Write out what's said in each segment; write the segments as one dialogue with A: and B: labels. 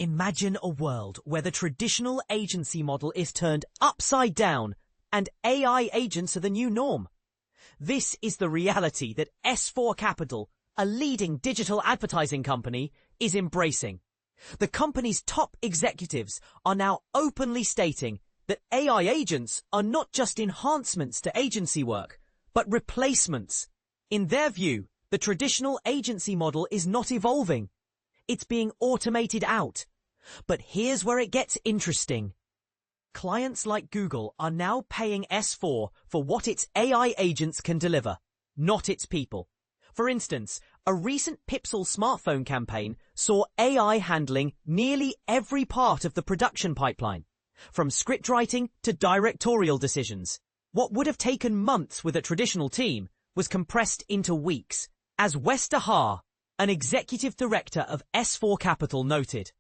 A: Imagine a world where the traditional agency model is turned upside down and AI agents are the new norm. This is the reality that S4 Capital, a leading digital advertising company, is embracing. The company's top executives are now openly stating that AI agents are not just enhancements to agency work, but replacements. In their view, the traditional agency model is not evolving. It's being automated out. But here's where it gets interesting. Clients like Google are now paying S4 for what its AI agents can deliver, not its people. For instance, a recent Pixel smartphone campaign saw AI handling nearly every part of the production pipeline, from script writing to directorial decisions. What would have taken months with a traditional team was compressed into weeks, as Wes Dahar, an executive director of S4 Capital, noted.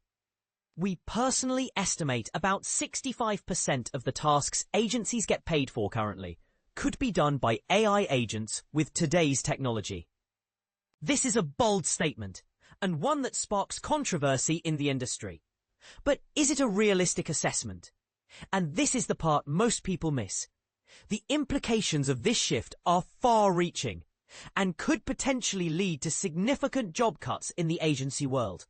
A: We personally estimate about 65% of the tasks agencies get paid for currently could be done by AI agents with today's technology. This is a bold statement, and one that sparks controversy in the industry. But is it a realistic assessment? And this is the part most people miss. The implications of this shift are far-reaching and could potentially lead to significant job cuts in the agency world.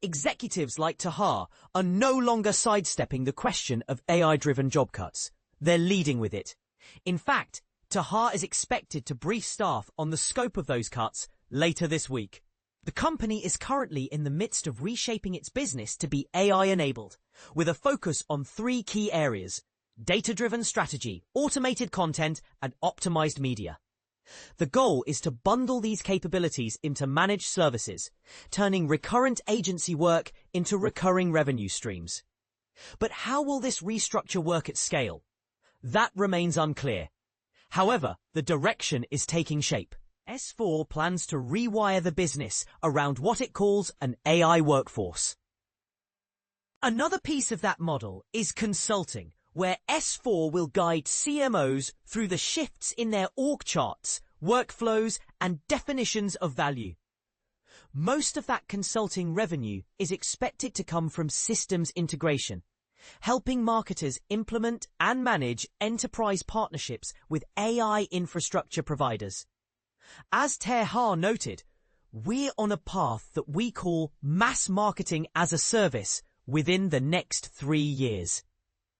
A: Executives like Tahar are no longer sidestepping the question of AI-driven job cuts. They're leading with it. In fact, Tahar is expected to brief staff on the scope of those cuts later this week. The company is currently in the midst of reshaping its business to be AI-enabled, with a focus on three key areas: data-driven strategy, automated content, and optimized media. The goal is to bundle these capabilities into managed services, turning recurrent agency work into recurring revenue streams. But how will this restructure work at scale? That remains unclear. However, the direction is taking shape. S4 plans to rewire the business around what it calls an AI workforce. Another piece of that model is consulting, where S4 will guide CMOs through the shifts in their org charts, workflows, and definitions of value. Most of that consulting revenue is expected to come from systems integration, helping marketers implement and manage enterprise partnerships with AI infrastructure providers. As Tahar noted, we're on a path that we call mass marketing as a service within the next 3 years.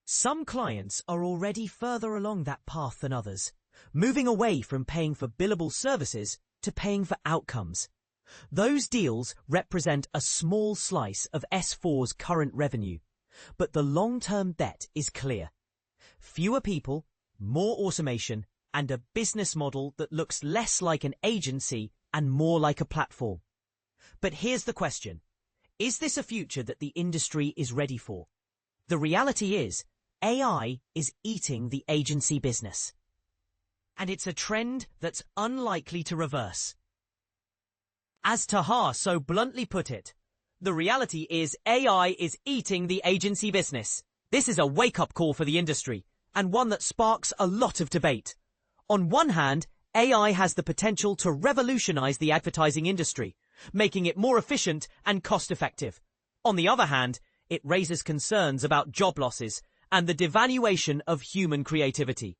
A: Some clients are already further along that path than others, moving away from paying for billable services to paying for outcomes. Those deals represent a small slice of S4's current revenue, but the long-term bet is clear. Fewer people, more automation, and a business model that looks less like an agency and more like a platform. But here's the question. Is this a future that the industry is ready for? The reality is, AI is eating the agency business. And it's a trend that's unlikely to reverse. As Tahar so bluntly put it, the reality is AI is eating the agency business. This is a wake-up call for the industry, and one that sparks a lot of debate. On one hand, AI has the potential to revolutionize the advertising industry, making it more efficient and cost-effective. On the other hand, it raises concerns about job losses and the devaluation of human creativity.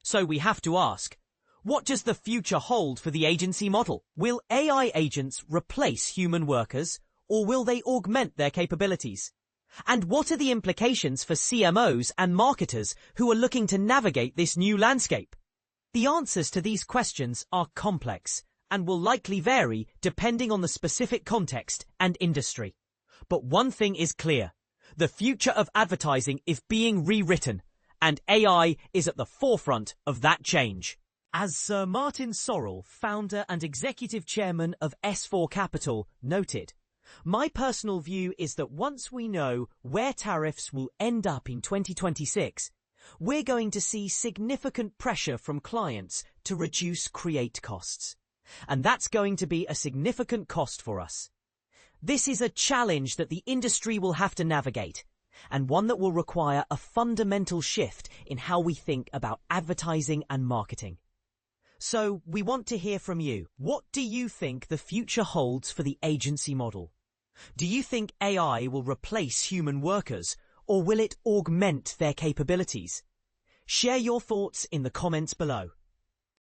A: So we have to ask, what does the future hold for the agency model? Will AI agents replace human workers, or will they augment their capabilities? And what are the implications for CMOs and marketers who are looking to navigate this new landscape? The answers to these questions are complex and will likely vary depending on the specific context and industry. But one thing is clear. The future of advertising is being rewritten, and AI is at the forefront of that change. As Sir Martin Sorrell, founder and executive chairman of S4 Capital, noted, "My personal view is that once we know where tariffs will end up in 2026, we're going to see significant pressure from clients to reduce create costs. And that's going to be a significant cost for us. This is a challenge that the industry will have to navigate, and one that will require a fundamental shift in how we think about advertising and marketing." So we want to hear from you. What do you think the future holds for the agency model? Do you think AI will replace human workers, or will it augment their capabilities? Share your thoughts in the comments below.